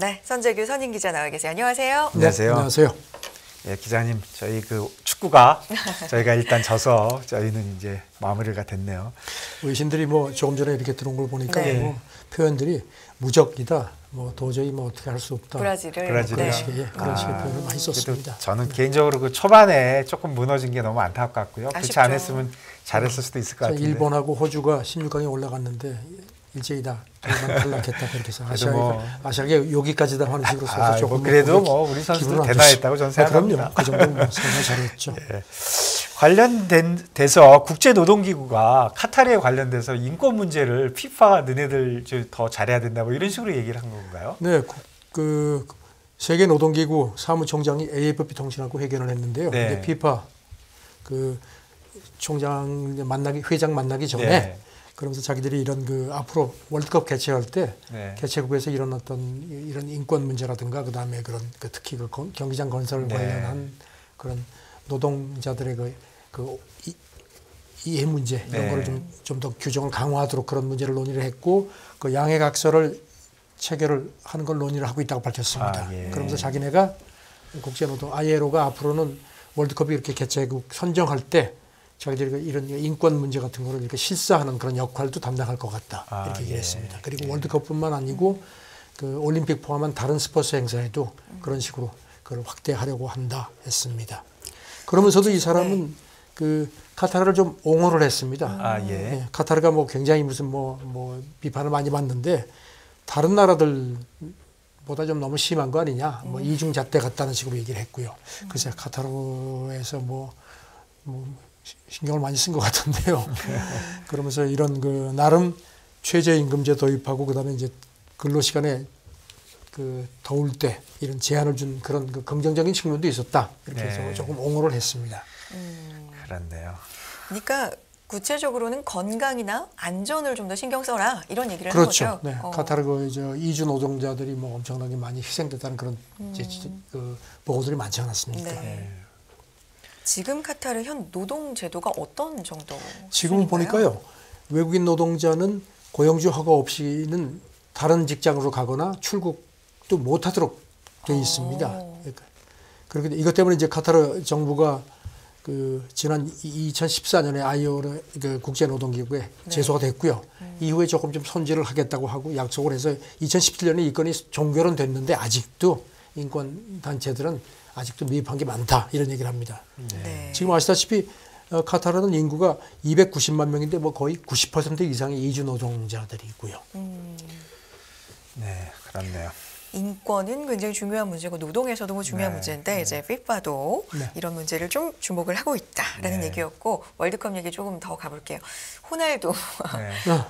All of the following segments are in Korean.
네, 선재규 선임 기자 나와 계세요. 안녕하세요. 안녕하세요. 안녕하세요. 예, 기자님, 저희 그 축구가 저희가 일단 져서 저희는 이제 마무리가 됐네요. 외신들이 뭐 조금 전에 이렇게 들어온 걸 보니까 네. 뭐 표현들이 무적이다. 뭐 도저히 뭐 어떻게 할 수 없다. 브라질을 그런 네. 식의 표현을 많이 썼습니다. 저는 개인적으로 그 초반에 조금 무너진 게 너무 안타깝고요. 그렇지 아쉽죠. 않았으면 잘했을 수도 있을 것 같은데. 일본하고 호주가 16강에 올라갔는데 일제히다 탈락했다 그렇게 해서 아시아가 여기까지다 하는 식으로 써서 조금 뭐 그래도 뭐 우리 선수들 대단했다고 저는 생각합니다. 그럼요. 그 정도는 뭐 상당히 잘했죠. 예. 관련돼서 국제노동기구가 카타르에 관련돼서 인권 문제를 피파가 너네들 더 잘해야 된다 뭐 이런 식으로 얘기를 한 건가요? 네, 그 세계 노동기구 사무총장이 AFP 통신하고 회견을 했는데요. 네. 근데 피파 그 총장 회장 만나기 전에 네. 그러면서 자기들이 이런 그 앞으로 월드컵 개최할 때 네. 개최국에서 이런 이런 인권 문제라든가 그다음에 그런 특히 그 경기장 건설 네. 관련한 그런 노동자들의 이해 문제 이런 네. 거를 좀 더 규정을 강화하도록 그런 문제를 논의를 했고 그 양해각서를 체결을 하는 걸 논의를 하고 있다고 밝혔습니다. 예. 그러면서 자기네가 국제노동 ILO가 앞으로는 월드컵이 이렇게 개최국 선정할 때 자기들이 이런 인권 문제 같은 거를 이렇게 실사하는 그런 역할도 담당할 것 같다 이렇게 얘기했습니다. 그리고 월드컵뿐만 아니고 그 올림픽 포함한 다른 스포츠 행사에도 그런 식으로 그걸 확대하려고 한다 했습니다. 그러면서도 이 사람은 그 카타르를 좀 옹호를 했습니다. 예. 네, 카타르가 뭐 굉장히 무슨 뭐 비판을 많이 받는데 다른 나라들보다 좀 너무 심한 거 아니냐, 뭐 이중잣대 같다는 식으로 얘기를 했고요. 글쎄 카타르에서 뭐 신경을 많이 쓴 것 같은데요. 그러면서 이런 그 나름 최저임금제 도입하고 그다음에 이제 근로 시간에 그 더울 때 이런 제한을 준 그런 그 긍정적인 측면도 있었다. 이렇게 해서 조금 옹호를 했습니다. 그렇네요. 그러니까 구체적으로는 건강이나 안전을 좀 더 신경 써라 이런 얘기를 그렇죠. 한 거죠. 네. 카타르 이주 노동자들이 뭐 엄청나게 많이 희생됐다는 그런 그 보고들이 많지 않았습니까? 네. 지금 카타르 현 노동 제도가 어떤 정도? 지금 보니까요. 외국인 노동자는 고용주 허가 없이는 다른 직장으로 가거나 출국도 못하도록 되어 있습니다. 그렇게 이것 때문에 이제 카타르 정부가 그 지난 2014년에 ILO 그 국제노동기구에 제소가 됐고요. 이후에 조금 좀 손질을 하겠다고 하고 약속을 해서 2017년에 이 건이 종결은 됐는데 아직도 인권 단체들은 아직도 미흡한 게 많다 이런 얘기를 합니다. 네. 지금 아시다시피 카타르는 인구가 290만 명인데 뭐 거의 90% 이상의 이주 노동자들이고요. 네, 그렇네요. 인권은 굉장히 중요한 문제고 노동에서도 뭐 중요한 문제인데 이제 피파도 이런 문제를 좀 주목을 하고 있다라는 얘기였고 월드컵 얘기 조금 더 가볼게요. 호날두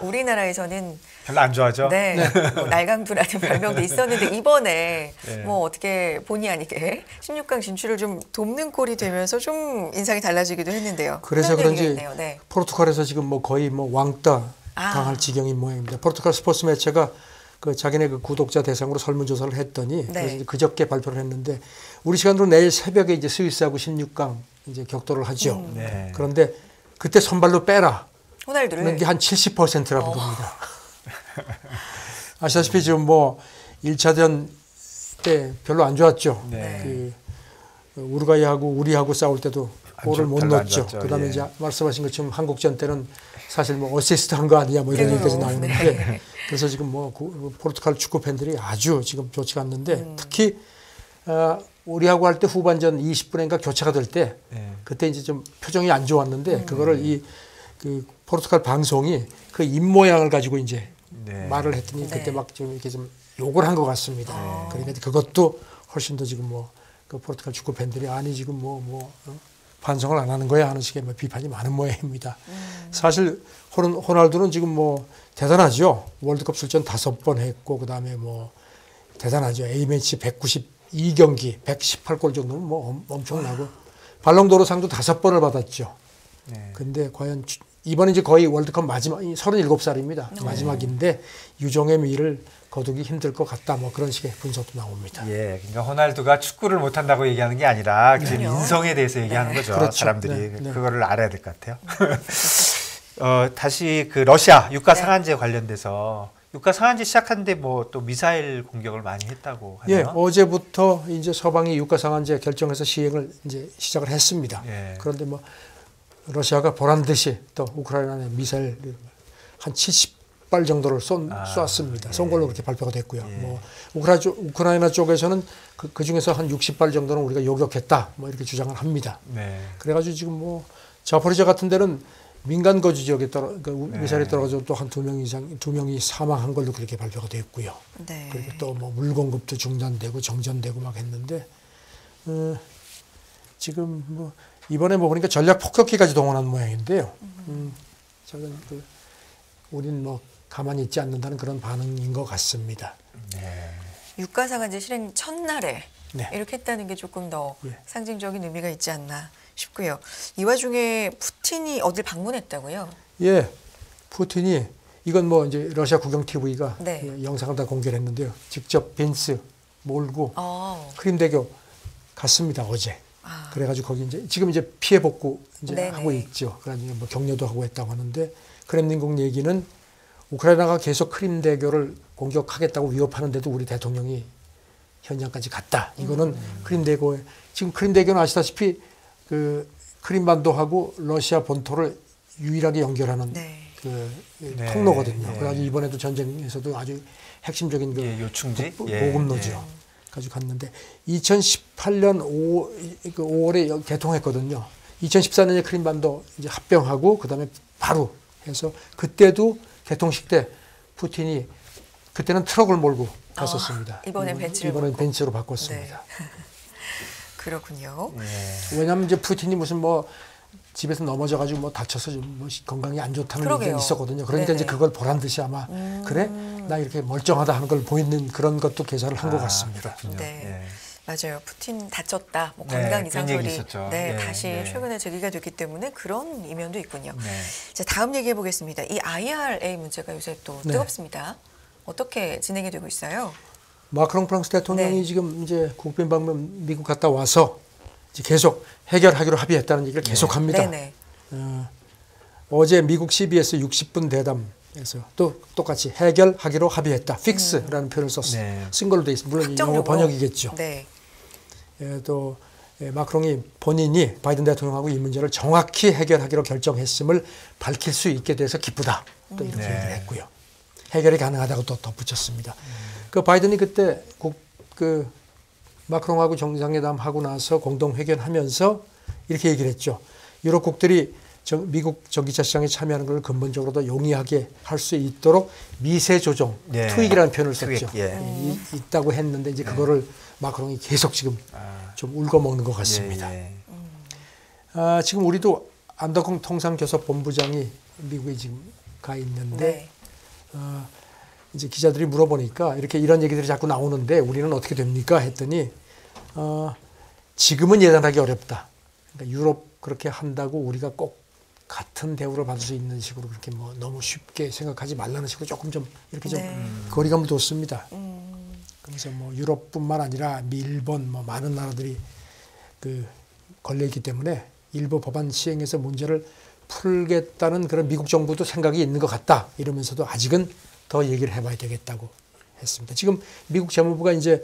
우리나라에서는 별로 안 좋아하죠? 네, 뭐 날강두라는 별명도 있었는데 이번에 뭐 어떻게 본의 아니게 16강 진출을 좀 돕는 꼴이 되면서 좀 인상이 달라지기도 했는데요. 그래서 그런지 얘기했네요. 네. 포르투갈에서 지금 뭐 거의 뭐 왕따 당할 지경인 모양입니다. 포르투갈 스포츠 매체가 그 자기네 그 구독자 대상으로 설문조사를 했더니 그저께 발표를 했는데 우리 시간으로 내일 새벽에 이제 스위스하고 16강 이제 격돌을 하죠. 그런데 그때 선발로 빼라. 호날두를 게 한 70%라는 겁니다. 아시다시피 지금 뭐 1차전 때 별로 안 좋았죠. 그 우루과이하고 우리하고 싸울 때도 골을 못 넣었죠. 그다음에 이제 말씀하신 것처럼 한국전 때는 사실 뭐 어시스트 한 거 아니냐 뭐 이런 얘기까지 나오는데 그래서 지금 뭐 포르투갈 축구 팬들이 아주 지금 좋지가 않는데 특히 우리하고 할 때 후반전 20분인가 교체가 될 때 그때 이제 좀 표정이 안 좋았는데 그거를 그 포르투갈 방송이 그 입모양을 가지고 이제 말을 했더니 그때 막 좀 이렇게 좀 욕을 한 것 같습니다. 그러니까 그것도 훨씬 더 지금 뭐 그 포르투갈 축구 팬들이 아니 지금 반성을 안 하는 거야 하는 식의 비판이 많은 모양입니다. 사실 호날두는 지금 뭐 대단하죠. 월드컵 출전 5번 했고 그다음에 뭐 대단하죠. A매치 192경기 118골 정도는 뭐 엄청나고 발롱도르 상도 5번을 받았죠. 근데 과연 이번에 이제 거의 월드컵 마지막 37살입니다. 마지막인데 유종의 미를 거두기 힘들 것 같다. 뭐 그런 식의 분석도 나옵니다. 예, 그러니까 호날두가 축구를 못한다고 얘기하는 게 아니라 지금 인성에 대해서 얘기하는 거죠. 그렇죠. 사람들이 그거를 알아야 될 것 같아요. 다시 그 러시아 유가 상한제 관련돼서 유가 상한제 시작하는데 뭐 또 미사일 공격을 많이 했다고 하네요. 예, 어제부터 이제 서방이 유가 상한제 결정해서 시행을 이제 시작을 했습니다. 예. 그런데 뭐 러시아가 보란 듯이 또 우크라이나에 미사일 한 70발 정도를 쐈습니다. 예. 쏜 걸로 그렇게 발표가 됐고요. 예. 뭐 우크라이나 쪽에서는 그 중에서 한 60발 정도는 우리가 요격했다, 뭐 이렇게 주장을 합니다. 네. 그래가지고 지금 뭐 자포리자 같은 데는 민간 거주 지역에 미사일이 네. 떨어져 또 한 2명이 사망한 걸로 그렇게 발표가 됐고요. 네. 그리고 또 뭐 물 공급도 중단되고 정전되고 막 했는데 지금 뭐 이번에 뭐 보니까 전략 폭격기까지 동원한 모양인데요. 저는 우린 뭐 가만히 있지 않는다는 그런 반응인 것 같습니다. 네. 유가 상한제 실행 첫날에 네. 이렇게 했다는 게 조금 더 예. 상징적인 의미가 있지 않나 싶고요. 이 와중에 푸틴이 어딜 방문했다고요? 예, 푸틴이 이건 뭐 이제 러시아 국영 TV가 네. 영상을 다 공개를 했는데요. 직접 벤츠 몰고 어. 크림대교 갔습니다 어제. 아. 그래가지고 거기 이제 지금 이제 피해 복구 이제 네네. 하고 있죠. 그래가지고 뭐 격려도 하고 했다고 하는데 크렘린궁 얘기는 우크라이나가 계속 크림대교를 공격하겠다고 위협하는데도 우리 대통령이 현장까지 갔다. 이거는 크림대교에 지금 크림대교는 아시다시피 그 크림반도하고 러시아 본토를 유일하게 연결하는 네. 네. 통로거든요. 네. 그래가지고 이번에도 전쟁에서도 아주 핵심적인 그 예, 요충지 보급로죠. 가지고 갔는데 2018년 5월에 개통했거든요. 2014년에 크림반도 이제 합병하고 그다음에 바로 해서 그때도 개통식 때 푸틴이 그때는 트럭을 몰고 갔었습니다. 이번엔 벤츠를 이번엔 몰고. 벤츠로 바꿨습니다. 네. 그렇군요. 네. 왜냐하면 이제 푸틴이 무슨 뭐 집에서 넘어져가지고 뭐 다쳐서 좀 뭐 건강이 안 좋다는 그러게요. 얘기가 있었거든요. 그러니까 이제 네네. 그걸 보란 듯이 아마 그래 나 이렇게 멀쩡하다 하는 걸 보이는 그런 것도 계산을 한 것 같습니다. 그렇군요. 네. 예. 맞아요. 푸틴 다쳤다. 뭐 네, 건강 그런 이상 얘기 소리. 있었죠. 네, 예, 다시 네. 최근에 제기가 됐기 때문에 그런 이면도 있군요. 네. 자, 다음 얘기해 보겠습니다. 이 IRA 문제가 요새 또 네. 뜨겁습니다. 어떻게 진행이 되고 있어요? 마크롱 프랑스 대통령이 네. 지금 이제 국빈 방문 미국 갔다 와서 이제 계속 해결하기로 합의했다는 얘기를 계속합니다. 네네. 어제 미국 CBS 60분 대담에서 또 똑같이 해결하기로 합의했다. 픽스라는 표현을 썼어요. 네. 쓴 걸로 돼 있습니다. 물론 영어 확정적으로. 번역이겠죠. 네. 또 마크롱이 본인이 바이든 대통령하고 이 문제를 정확히 해결하기로 결정했음을 밝힐 수 있게 돼서 기쁘다. 또 이렇게 네. 얘기를 했고요. 해결이 가능하다고 또 덧붙였습니다. 그 바이든이 그때 그 마크롱하고 정상회담 하고 나서 공동 회견하면서 이렇게 얘기를 했죠. 유럽국들이 미국 전기차 시장에 참여하는 걸 근본적으로 더 용이하게 할 수 있도록 미세 조정, 네. 투익이라는 표현을 썼죠. 투익, 예. 있다고 했는데 이제 그거를 마크롱이 계속 지금 좀 울거먹는 것 같습니다. 예, 예. 지금 우리도 안덕홍 통상교섭본부장이 미국에 지금 가 있는데 네. 이제 기자들이 물어보니까 이렇게 이런 얘기들이 자꾸 나오는데 우리는 어떻게 됩니까? 했더니 지금은 예단하기 어렵다. 그러니까 유럽 그렇게 한다고 우리가 꼭 같은 대우를 받을 수 있는 식으로 그렇게 뭐 너무 쉽게 생각하지 말라는 식으로 조금 좀 이렇게 좀 네. 거리감을 뒀습니다. 그래서 뭐 유럽뿐만 아니라 일본 뭐 많은 나라들이 그 걸려 있기 때문에 일부 법안 시행에서 문제를 풀겠다는 그런 미국 정부도 생각이 있는 것 같다. 이러면서도 아직은 더 얘기를 해봐야 되겠다고 했습니다. 지금 미국 재무부가 이제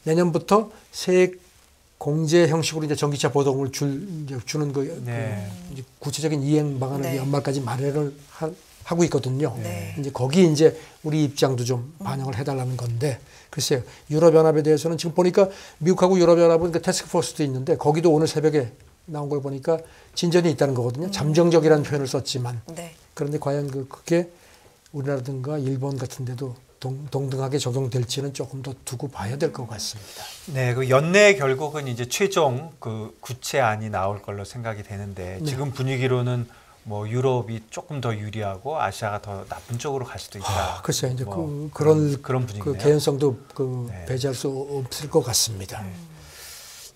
내년부터 세액 공제 형식으로 이제 전기차 보조금을 주는 네. 이제 구체적인 이행 방안을 네. 연말까지 마련을 하고 있거든요. 네. 이제 거기 이제 우리 입장도 좀 반영을 해달라는 건데 글쎄요. 유럽연합에 대해서는 지금 보니까 미국하고 유럽연합은 그 태스크포스도 있는데 거기도 오늘 새벽에 나온 걸 보니까 진전이 있다는 거거든요. 잠정적이라는 표현을 썼지만 네. 그런데 과연 그게 우리나라든가 일본 같은 데도 동등하게 적용될지는 조금 더 두고 봐야 될 것 같습니다. 네, 그 연내 결국은 이제 최종 그 구체안이 나올 걸로 생각이 되는데 네. 지금 분위기로는 뭐 유럽이 조금 더 유리하고 아시아가 더 나쁜 쪽으로 갈 수도 있다. 글쎄요, 이제 뭐 그런 분위기네요. 그 개연성도 네. 배제할 수 없을 것 같습니다.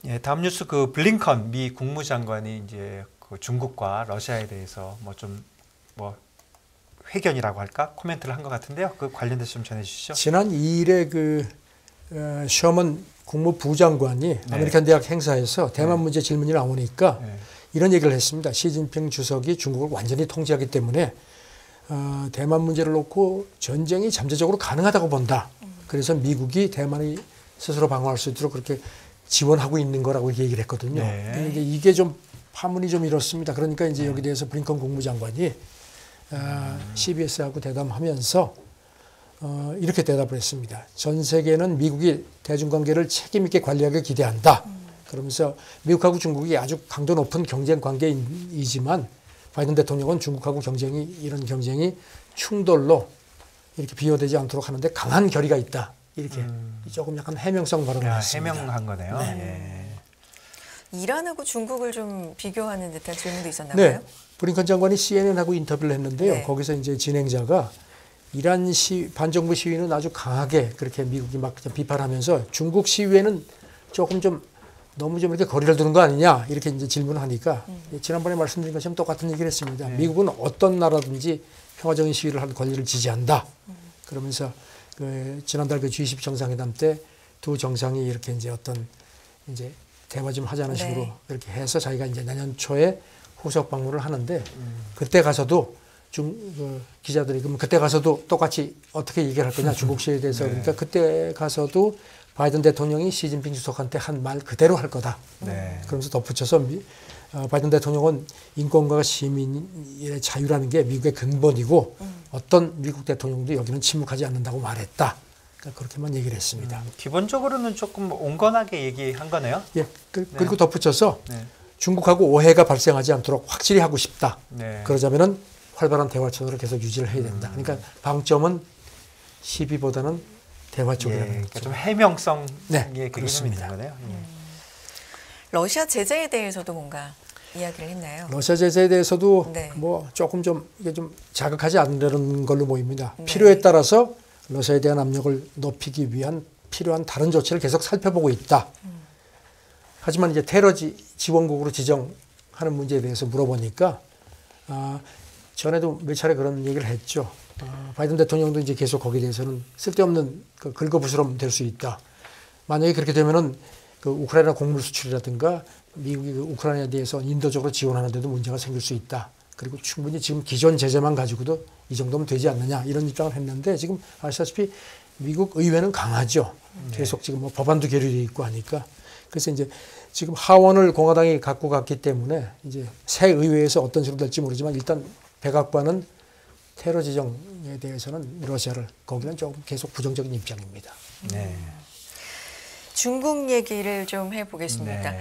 예, 다음 뉴스 그 블링컨 미 국무장관이 이제 그 중국과 러시아에 대해서 뭐 좀 뭐 회견이라고 할까 코멘트를 한 것 같은데요. 그 관련돼서 좀 전해주시죠. 지난 2일에 그 셔먼 국무부장관이 네. 아메리칸 대학 행사에서 대만 문제 질문이 나오니까 네. 이런 얘기를 했습니다. 시진핑 주석이 중국을 완전히 통제하기 때문에 대만 문제를 놓고 전쟁이 잠재적으로 가능하다고 본다. 그래서 미국이 대만이 스스로 방어할 수 있도록 그렇게 지원하고 있는 거라고 얘기를 했거든요. 네. 이게 좀 파문이 좀 이렇습니다. 그러니까 이제 여기 대해서 블링컨 국무장관이 CBS하고 대담하면서 이렇게 대답을 했습니다. 전 세계는 미국이 대중관계를 책임 있게 관리하길 기대한다. 그러면서 미국하고 중국이 아주 강도 높은 경쟁 관계이지만 바이든 대통령은 중국하고 이런 경쟁이 충돌로 이렇게 비화되지 않도록 하는데 강한 결의가 있다. 이렇게 조금 약간 해명성 발언을 했습니다. 해명한 거네요. 네. 이란하고 중국을 좀 비교하는 듯한 질문도 있었나 네. 봐요. 블링컨 장관이 CNN하고 인터뷰를 했는데요. 네. 거기서 이제 진행자가 이란 반정부 시위는 아주 강하게 그렇게 미국이 막 비판하면서 중국 시위에는 조금 좀 너무 좀 이렇게 거리를 두는 거 아니냐 이렇게 이제 질문을 하니까 지난번에 말씀드린 것처럼 똑같은 얘기를 했습니다. 미국은 어떤 나라든지 평화적인 시위를 할 권리를 지지한다. 그러면서 지난달 G20 정상회담 때 두 정상이 이렇게 이제 어떤 이제 대화 좀 하자는 식으로 이렇게 해서 자기가 이제 내년 초에 후속 방문을 하는데 그때 가서도 기자들이 그러면 그때 가서도 똑같이 어떻게 얘기를 할 거냐 중국 시위에 대해서 그러니까 그때 가서도 바이든 대통령이 시진핑 주석한테 한 말 그대로 할 거다. 그러면서 덧붙여서 바이든 대통령은 인권과 시민의 자유라는 게 미국의 근본이고 어떤 미국 대통령도 여기는 침묵하지 않는다고 말했다. 그러니까 그렇게만 얘기를 했습니다. 기본적으로는 조금 온건하게 얘기한 거네요. 예. 그리고 덧붙여서 중국하고 오해가 발생하지 않도록 확실히 하고 싶다. 그러자면은 활발한 대화 채널을 계속 유지를 해야 된다. 그러니까 방점은 시비보다는 대화 쪽이라는 거죠. 그러니까 좀 해명성의 그렇습니다. 거네요. 러시아 제재에 대해서도 뭔가 이야기를 했나요? 러시아 제재에 대해서도 뭐 조금 좀 이게 좀 자극하지 않는 걸로 보입니다. 필요에 따라서 러시아에 대한 압력을 높이기 위한 필요한 다른 조치를 계속 살펴보고 있다. 하지만 이제 테러 지원국으로 지정하는 문제에 대해서 물어보니까 전에도 몇 차례 그런 얘기를 했죠. 바이든 대통령도 이제 계속 거기에 대해서는 쓸데없는 긁어부스럼 될 수 있다. 만약에 그렇게 되면은 우크라이나 곡물 수출이라든가 미국이 우크라이나에 대해서 인도적으로 지원하는데도 문제가 생길 수 있다. 그리고 충분히 지금 기존 제재만 가지고도 이 정도면 되지 않느냐 이런 입장을 했는데 지금 아시다시피 미국 의회는 강하죠. 계속 지금 뭐 법안도 계류되어 있고 하니까. 그래서 이제 지금 하원을 공화당이 갖고 갔기 때문에 이제 새 의회에서 어떤 식으로 될지 모르지만 일단 백악관은 테러 지정에 대해서는 러시아를 거기는 조금 계속 부정적인 입장입니다. 중국 얘기를 좀 해보겠습니다.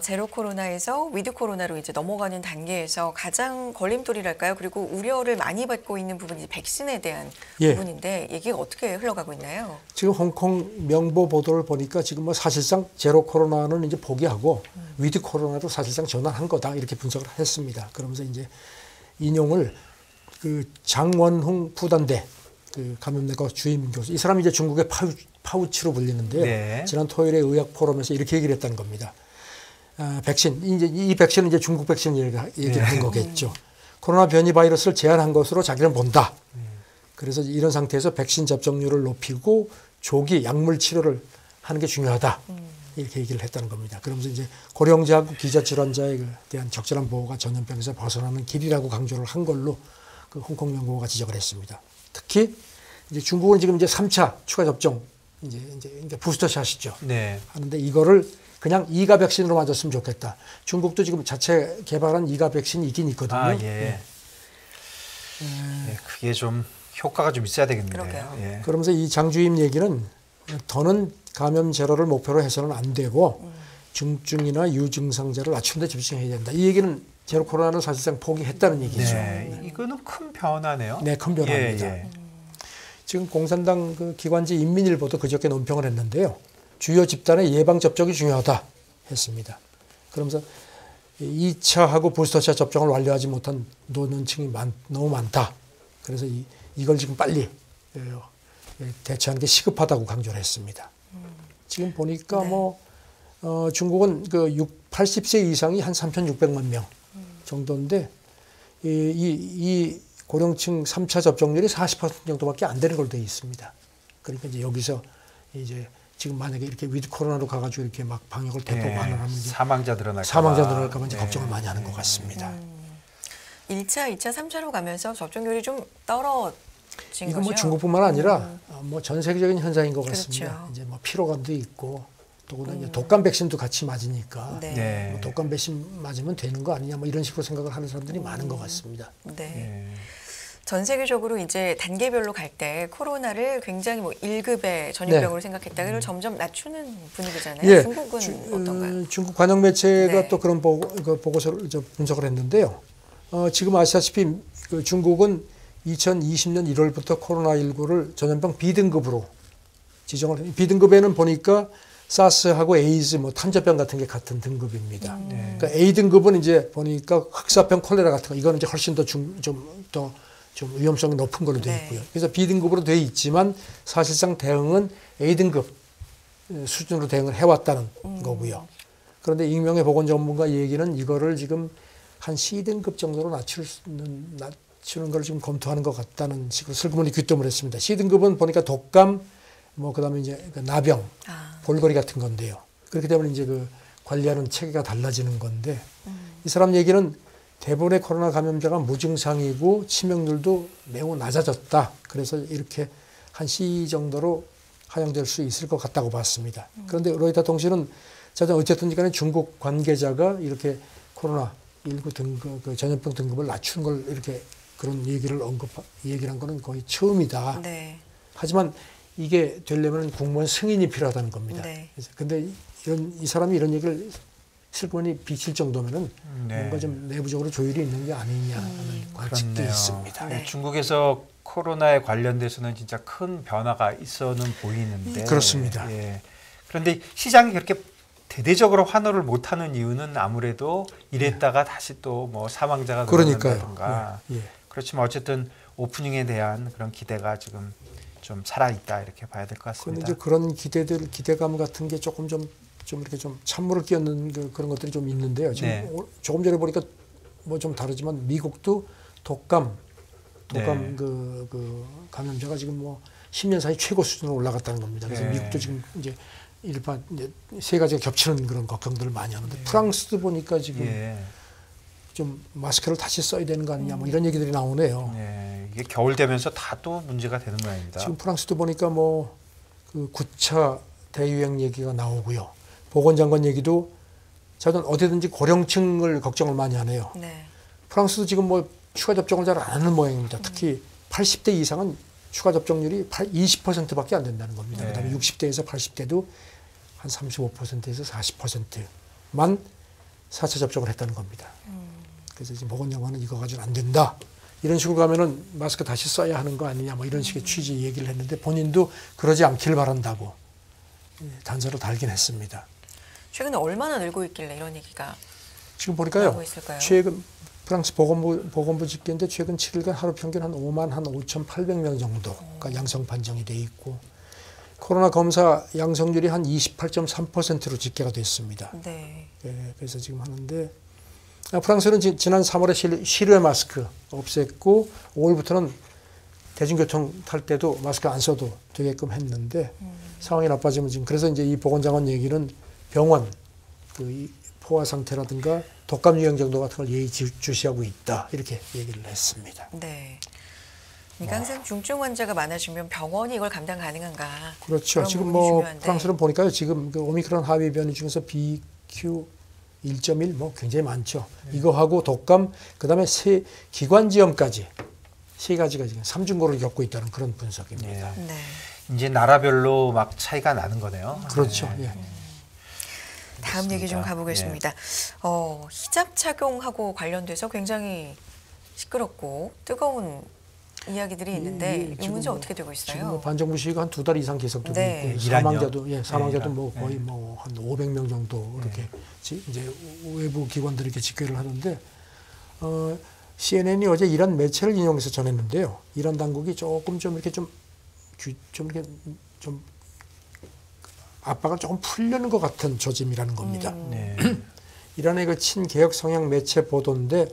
제로 코로나에서 위드 코로나로 이제 넘어가는 단계에서 가장 걸림돌이랄까요? 그리고 우려를 많이 받고 있는 부분이 백신에 대한 부분인데 얘기가 어떻게 흘러가고 있나요? 지금 홍콩 명보 보도를 보니까 지금 뭐 사실상 제로 코로나는 이제 포기하고 위드 코로나로 사실상 전환한 거다 이렇게 분석을 했습니다. 그러면서 이제 인용을 장원홍 푸단대 감염내과 주임 교수 이 사람이 이제 중국의 파우치로 불리는데요. 지난 토요일에 의학 포럼에서 이렇게 얘기를 했다는 겁니다. 백신 이제 이 백신은 이제 중국 백신 얘기하는 거겠죠. 코로나 변이 바이러스를 제한한 것으로 자기는 본다. 그래서 이런 상태에서 백신 접종률을 높이고 조기 약물 치료를 하는 게 중요하다. 이렇게 얘기를 했다는 겁니다. 그러면서 이제 고령자하고 기저질환자에 대한 적절한 보호가 전염병에서 벗어나는 길이라고 강조를 한 걸로 홍콩 연구가 지적을 했습니다. 특히 이제 중국은 지금 이제 3차 추가 접종 이제 부스터샷이죠. 하는데 이거를 그냥 2가 백신으로 맞았으면 좋겠다. 중국도 지금 자체 개발한 2가 백신이 있긴 있거든요. 그게 좀 효과가 좀 있어야 되겠는데요. 그러면서 이 장주임 얘기는 더는 감염 제로를 목표로 해서는 안 되고 중증이나 유증상자를 낮추는 데 집중해야 된다. 이 얘기는 제로 코로나는 사실상 포기했다는 얘기죠. 이거는 큰 변화네요. 네, 큰 변화입니다. 지금 공산당 기관지 인민일보도 그저께 논평을 했는데요. 주요 집단의 예방 접종이 중요하다 했습니다. 그러면서 2차하고 부스터차 접종을 완료하지 못한 노년층이 너무 많다. 그래서 이걸 지금 빨리 대처하는 게 시급하다고 강조를 했습니다. 지금 보니까 중국은 80세 이상이 한 3,600만 명 정도인데 이 고령층 3차 접종률이 40% 정도밖에 안 되는 걸로 되어 있습니다. 그러니까 이제 여기서 이제 지금 만약에 이렇게 위드 코로나로 가가지고 이렇게 막 방역을 대폭 완화하면 사망자 늘어날까 봐 이제 걱정을 많이 하는 것 같습니다. 1차, 2차, 3차로 가면서 접종률이 좀 떨어진 이건 거죠? 뭐 중국뿐만 아니라 뭐 전 세계적인 현상인 것 그렇죠. 같습니다. 이제 뭐 피로감도 있고 또 이제 독감 백신도 같이 맞으니까 네. 뭐 독감 백신 맞으면 되는 거 아니냐 뭐 이런 식으로 생각을 하는 사람들이 많은 것 같습니다. 네. 전 세계적으로 이제 단계별로 갈 때 코로나를 굉장히 뭐 1급의 전염병으로 생각했다가 그걸 점점 낮추는 분위기잖아요. 예. 중국은 어떤가요? 중국 관영 매체가 네. 또 그런 보고서를 분석을 했는데요. 지금 아시다시피 그 중국은 2020년 1월부터 코로나19를 전염병 B등급으로 지정을 해요. B등급에는 보니까 사스하고 에이즈, 뭐 탄저병 같은 게 같은 등급입니다. 그러니까 A등급은 이제 보니까 흑사병, 콜레라 같은 거 이거는 이제 훨씬 더 좀 위험성이 높은 걸로 되어 있고요. 그래서 B등급으로 되어 있지만 사실상 대응은 A등급 수준으로 대응을 해왔다는 거고요. 그런데 익명의 보건 전문가 얘기는 이거를 지금 한 C등급 정도로 낮추는 걸 지금 검토하는 것 같다는 식으로 슬그머니 귀뜸을 했습니다. C등급은 보니까 독감, 뭐 그다음에 이제 나병, 볼거리 같은 건데요. 그렇게 되면 이제 그 관리하는 체계가 달라지는 건데 이 사람 얘기는 대부분의 코로나 감염자가 무증상이고 치명률도 매우 낮아졌다. 그래서 이렇게 한 C 정도로 한정될 수 있을 것 같다고 봤습니다. 그런데 로이터 통신은 어쨌든 간에 중국 관계자가 이렇게 코로나19 등급, 그 전염병 등급을 낮추는 걸 이렇게 그런 얘기를 한 거는 거의 처음이다. 네. 하지만 이게 되려면 국무원 승인이 필요하다는 겁니다. 네. 근데 이 사람이 이런 얘기를 슬그머니 비칠 정도면은 뭔가 좀 내부적으로 조율이 있는 게 아니냐는 관측도 있습니다. 네. 중국에서 코로나에 관련돼서는 진짜 큰 변화가 있어는 보이는데 그렇습니다. 예. 그런데 시장이 그렇게 대대적으로 환호를 못하는 이유는 아무래도 이랬다가 다시 또 뭐 사망자가 늘어난다든가 그렇지만 어쨌든 오프닝에 대한 그런 기대가 지금 좀 살아있다 이렇게 봐야 될 것 같습니다. 그런데 이제 그런 기대감 같은 게 조금 좀 이렇게 좀 찬물을 끼얹는 그런 것들이 좀 있는데요. 지금 조금 전에 보니까 뭐 좀 다르지만 미국도 독감 그 감염자가 지금 뭐 10년 사이 최고 수준으로 올라갔다는 겁니다. 그래서 미국도 지금 이제 일반 이제 세 가지가 겹치는 그런 걱정들을 많이 하는데 프랑스도 보니까 지금 좀 마스크를 다시 써야 되는 거 아니냐 뭐 이런 얘기들이 나오네요. 이게 겨울 되면서 다 또 문제가 되는 모양입니다. 지금 프랑스도 보니까 뭐 그 9차 대유행 얘기가 나오고요. 보건장관 얘기도 저는 어디든지 고령층을 걱정을 많이 하네요. 프랑스도 지금 뭐 추가 접종을 잘 안 하는 모양입니다. 특히 80대 이상은 추가 접종률이 20%밖에 안 된다는 겁니다. 그다음에 60대에서 80대도 한 35%에서 40%만 4차 접종을 했다는 겁니다. 그래서 지금 보건장관은 이거 가지고는 안 된다. 이런 식으로 가면은 마스크 다시 써야 하는 거 아니냐 뭐 이런 식의 취지 얘기를 했는데 본인도 그러지 않길 바란다고 단서로 달긴 했습니다. 최근에 얼마나 늘고 있길래 이런 얘기가 지금 보니까요. 나오고 있을까요? 최근 프랑스 보건부 집계인데 최근 7일간 하루 평균 한 55,800명 정도가 양성 판정이 돼 있고 코로나 검사 양성률이 한 28.3%로 집계가 됐습니다. 그래서 지금 하는데 프랑스는 지난 3월에 실외 마스크 없앴고 5월부터는 대중교통 탈 때도 마스크 안 써도 되게끔 했는데 상황이 나빠지면 지금 그래서 이제 이 보건장관 얘기는 병원 그 포화 상태라든가 독감 유행 정도 같은 걸 예의주시하고 있다 이렇게 얘기를 했습니다. 그러니까 항상 중증 환자가 많아지면 병원이 이걸 감당 가능한가? 그렇죠. 지금 뭐 프랑스는 보니까요. 지금 그 오미크론 하위 변이 중에서 BQ.1.1 뭐 굉장히 많죠. 이거하고 독감 그다음에 기관지염까지 세 가지가 지금 삼중고를 겪고 있다는 그런 분석입니다. 이제 나라별로 막 차이가 나는 거네요. 그렇죠. 다음 얘기 좀 가보겠습니다. 히잡 착용하고 관련돼서 굉장히 시끄럽고 뜨거운 이야기들이 있는데 이 문제 어떻게 되고 있어요? 지금 뭐 반정부 시위가 한 2달 이상 계속되고 있고 사망자도 뭐 거의 뭐 한 500명 정도 이렇게 이제 외부 기관들이 이렇게 집계를 하는데 CNN이 어제 이란 매체를 인용해서 전했는데요. 이란 당국이 조금 좀 이렇게 좀 압박을 조금 풀려는 것 같은 조짐이라는 겁니다. 이란의 그 친개혁 성향 매체 보도인데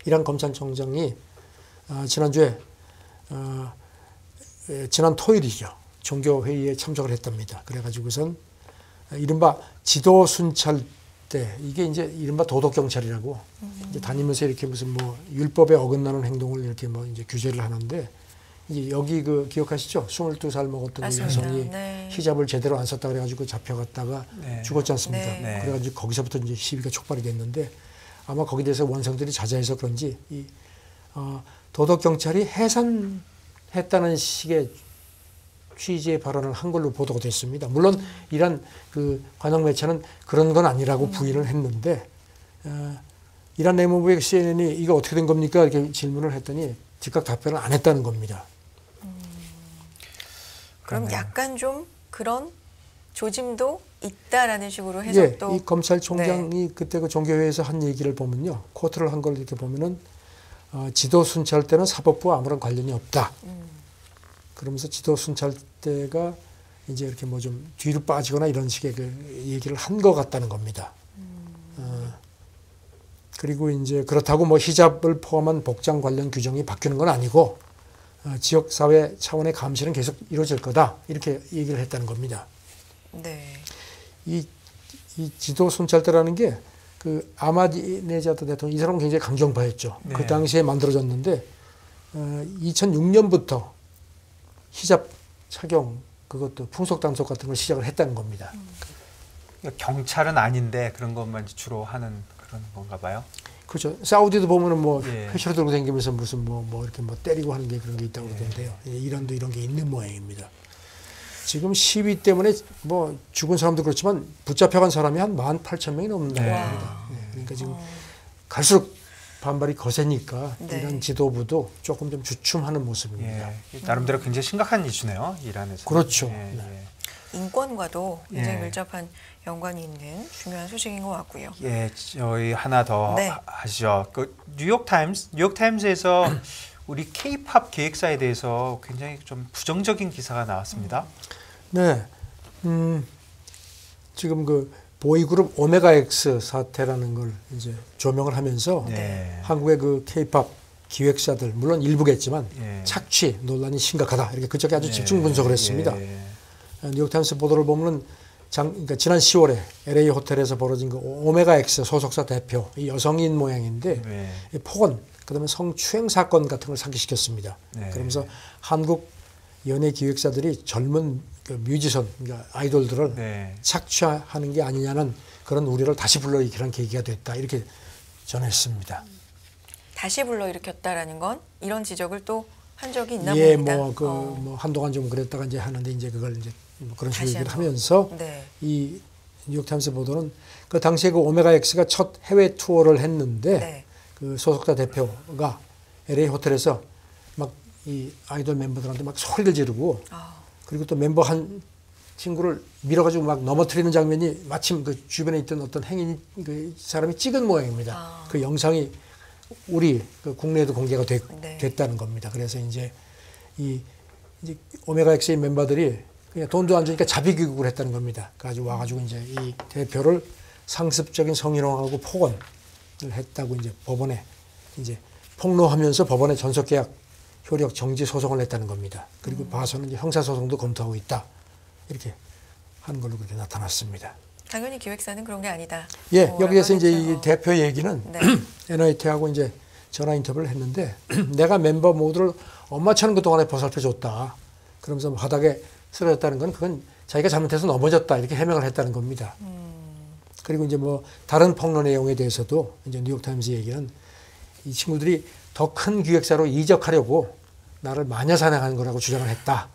이란 검찰총장이 지난주에 지난 토요일이죠. 종교회의에 참석을 했답니다. 그래가지고선 이른바 지도 순찰 때 이게 이제 이른바 도덕 경찰이라고 이제 다니면서 이렇게 무슨 뭐 율법에 어긋나는 행동을 이렇게 뭐 이제 규제를 하는데 이제 여기 그 기억하시죠? 22살 먹었던 그 여성이 네. 히잡을 제대로 안 썼다 그래가지고 잡혀갔다가 네. 죽었지 않습니까? 네. 그래가지고 거기서부터 이제 시위가 촉발이 됐는데 아마 거기에 대해서 원성들이 자자해서 그런지 이 도덕 경찰이 해산했다는 식의 취지의 발언을 한 걸로 보도가 됐습니다. 물론 이란 그 관영 매체는 그런 건 아니라고 부인을 했는데 이란 내무부의 CNN이 이거 어떻게 된 겁니까? 이렇게 질문을 했더니 즉각 답변을 안 했다는 겁니다. 그럼 그러네요. 약간 좀 그런 조짐도 있다라는 식으로 해서 예, 또 이 검찰총장이 그때 그 종교회에서 한 얘기를 보면요, 코트를 한 걸 이렇게 보면은 지도 순찰 때는 사법부와 아무런 관련이 없다. 그러면서 지도 순찰 때가 이제 이렇게 뭐 좀 뒤로 빠지거나 이런 식의 그 얘기를 한 것 같다는 겁니다. 그리고 이제 그렇다고 뭐 히잡을 포함한 복장 관련 규정이 바뀌는 건 아니고 지역 사회 차원의 감시는 계속 이루어질 거다 이렇게 얘기를 했다는 겁니다. 네. 이 지도 순찰대라는 게 그 아마디네자드 대통령 이 사람은 굉장히 강경파였죠. 네. 그 당시에 만들어졌는데 2006년부터 히잡 착용 그것도 풍속 단속 같은 걸 시작을 했다는 겁니다. 경찰은 아닌데 그런 것만 주로 하는 그런 건가 봐요. 그렇죠. 사우디도 보면은 뭐 예. 회초리 들고 다니면서 무슨 뭐 이렇게 뭐 때리고 하는 게 그런 게 있다고 그러던데요. 예, 이란도 이런 게 있는 모양입니다. 지금 시위 때문에 뭐 죽은 사람도 그렇지만 붙잡혀간 사람이 한 18,000명이 넘는다고 네. 합니다. 예, 그러니까 지금 갈수록 반발이 거세니까 네. 이란 지도부도 조금 좀 주춤하는 모습입니다. 예. 나름대로 굉장히 심각한 이슈네요, 이란에서. 그렇죠. 예, 네. 예. 인권과도 굉장히 예. 밀접한 연관이 있는 중요한 소식인 것 같고요. 예, 저희 하나 더 네. 하시죠. 그 뉴욕타임스에서 우리 K-팝 기획사에 대해서 굉장히 좀 부정적인 기사가 나왔습니다. 네, 지금 그 보이그룹 오메가X 사태라는 걸 이제 조명을 하면서 네. 한국의 그 K-팝 기획사들 물론 일부겠지만 예. 착취 논란이 심각하다 이렇게 그쪽에 아주 네. 집중 분석을 했습니다. 예. 뉴욕타임스 보도를 보면은 그러니까 지난 10월에 LA 호텔에서 벌어진 그 오메가X 소속사 대표 이 여성인 모양인데 네. 이 폭언 그다음에 성추행 사건 같은 걸 상기시켰습니다. 네. 그러면서 한국 연예 기획사들이 젊은 그 뮤지션 그러니까 아이돌들을 네. 착취하는 게 아니냐는 그런 우려를 다시 불러일으키는 계기가 됐다 이렇게 전했습니다. 다시 불러일으켰다라는 건 이런 지적을 또 한 적이 있나 예, 봅니다. 뭐 한동안 좀 그랬다가 이제 하는데 이제 그걸 이제 뭐 그런 식으로 다시 얘기를 한번. 하면서 네. 이 뉴욕타임스 보도는 그 당시에 그 오메가X가 첫 해외 투어를 했는데 네. 그 소속사 대표가 LA 호텔에서 막 이 아이돌 멤버들한테 막 소리를 지르고 그리고 또 멤버 한 친구를 밀어가지고 막 넘어뜨리는 장면이 마침 그 주변에 있던 어떤 행인 그 사람이 찍은 모양입니다. 그 영상이 우리 그 국내에도 공개가 네. 됐다는 겁니다. 그래서 이제 이제 오메가X의 멤버들이 그냥 돈도 안 주니까 자비 교육을 했다는 겁니다. 가지고 와가지고 이제 이 대표를 상습적인 성희롱하고 폭언을 했다고 이제 법원에 이제 폭로하면서 법원에 전속계약 효력 정지 소송을 냈다는 겁니다. 그리고 봐서는 이제 형사소송도 검토하고 있다. 이렇게 하는 걸로 그렇게 나타났습니다. 당연히 기획사는 그런 게 아니다. 예, 뭐라고 여기에서 이제 하겠죠. 이 대표 얘기는 네. NIT하고 이제 전화 인터뷰를 했는데 내가 멤버 모두를 엄마처럼 그동안에 보살펴 줬다. 그러면서 바닥에 쓰러졌다는 건 그건 자기가 잘못해서 넘어졌다. 이렇게 해명을 했다는 겁니다. 그리고 이제 뭐 다른 폭로 내용에 대해서도 이제 뉴욕타임스 얘기는 이 친구들이 더 큰 기획사로 이적하려고 나를 마녀 사냥한 거라고 주장을 했다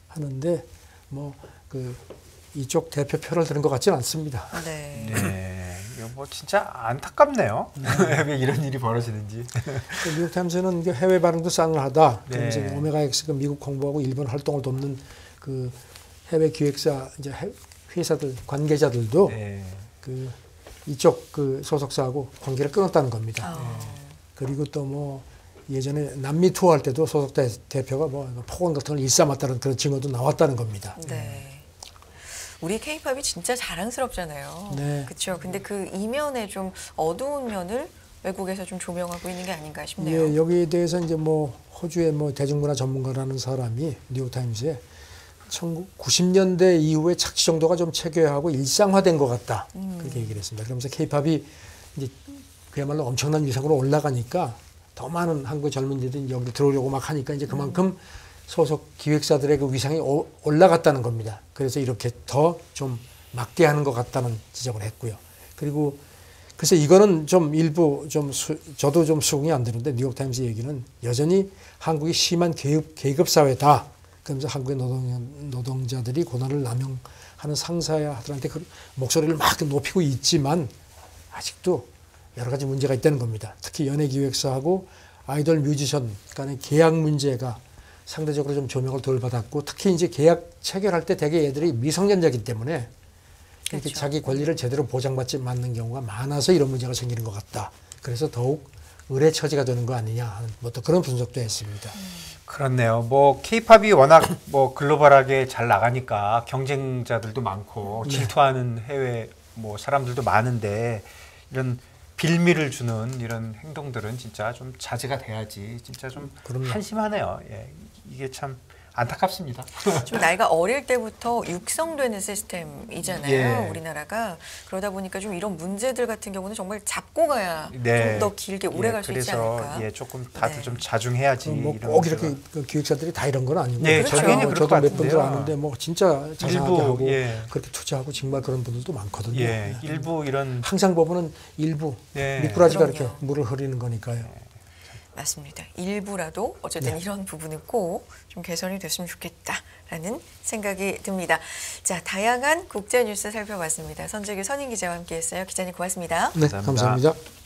하는데 뭐 그 이쪽 대표 표를 들은 것 같지는 않습니다. 네. 네. 이거 뭐 진짜 안타깝네요. 왜 이런 일이 벌어지는지. 뉴욕타임스는 해외 반응도 싸늘하다. 네. 그러면서 오메가X가 미국 홍보하고 일본 활동을 돕는 그 해외 기획사 이제 회사들 관계자들도 네. 그 이쪽 그 소속사하고 관계를 끊었다는 겁니다. 그리고 또 뭐 예전에 남미 투어 할 때도 소속 대표가 뭐 폭언 같은 걸 일삼았다는 그런 증언도 나왔다는 겁니다. 네. 우리 K-팝이 진짜 자랑스럽잖아요. 네. 그렇죠. 근데 그 이면에 좀 어두운 면을 외국에서 좀 조명하고 있는 게 아닌가 싶네요. 예, 여기에 대해서 이제 뭐 호주의 뭐 대중문화 전문가라는 사람이 뉴욕타임스에 1990년대 이후에 착지 정도가 좀 체계화하고 일상화된 것 같다. 그렇게 얘기를 했습니다. 그러면서 K-팝이 이제 그야말로 엄청난 위상으로 올라가니까 더 많은 한국 젊은이들이 여기 들어오려고 막 하니까 이제 그만큼 소속 기획사들의 그 위상이 올라갔다는 겁니다. 그래서 이렇게 더 좀 막대하는 것 같다는 지적을 했고요. 그리고 그래서 이거는 좀 일부 저도 좀 수긍이 안 되는데 뉴욕타임스 얘기는 여전히 한국이 심한 계급 사회다. 그러면서 한국의 노동자들이 고난을 남용하는 상사들한테 그 목소리를 막 높이고 있지만 아직도 여러 가지 문제가 있다는 겁니다. 특히 연예기획사하고 아이돌 뮤지션 간의 계약 문제가 상대적으로 좀 조명을 덜 받았고 특히 이제 계약 체결할 때 대개 얘들이 미성년자이기 때문에 이렇게 그렇죠. 자기 권리를 제대로 보장받지 않는 경우가 많아서 이런 문제가 생기는 것 같다. 그래서 더욱 의례처지가 되는 거 아니냐 하는 뭐 또 그런 분석도 했습니다. 그렇네요. 뭐 K-팝이 워낙 뭐 글로벌하게 잘 나가니까 경쟁자들도 많고 질투하는 해외 뭐 사람들도 많은데 이런 빌미를 주는 이런 행동들은 진짜 좀 자제가 돼야지 진짜 좀 그럼요. 한심하네요. 예, 이게 참 안타깝습니다. 좀 나이가 어릴 때부터 육성되는 시스템이잖아요. 예. 우리나라가. 그러다 보니까 좀 이런 문제들 같은 경우는 정말 잡고 가야 네. 좀 더 길게 오래 갈 수 있지 않을까. 그래서 예, 조금 다들 네. 좀 자중해야지. 뭐 이런 꼭 문제가. 이렇게 그 기획사들이 다 이런 건 아니고 네, 그렇죠. 당연히 그럴 저도 것 몇 분들 같은데요. 아는데 뭐 진짜 자상하게 일부, 하고 예. 그렇게 투자하고 정말 그런 분들도 많거든요. 예, 일부 이런 항상 보면은 일부 네. 미꾸라지가 그럼요. 이렇게 물을 흐리는 거니까요. 맞습니다. 일부라도 어쨌든 이런 부분은 꼭 좀 개선이 됐으면 좋겠다라는 생각이 듭니다. 자, 다양한 국제 뉴스 살펴봤습니다. 선재규 선임 기자와 함께했어요. 기자님 고맙습니다. 네, 감사합니다. 감사합니다.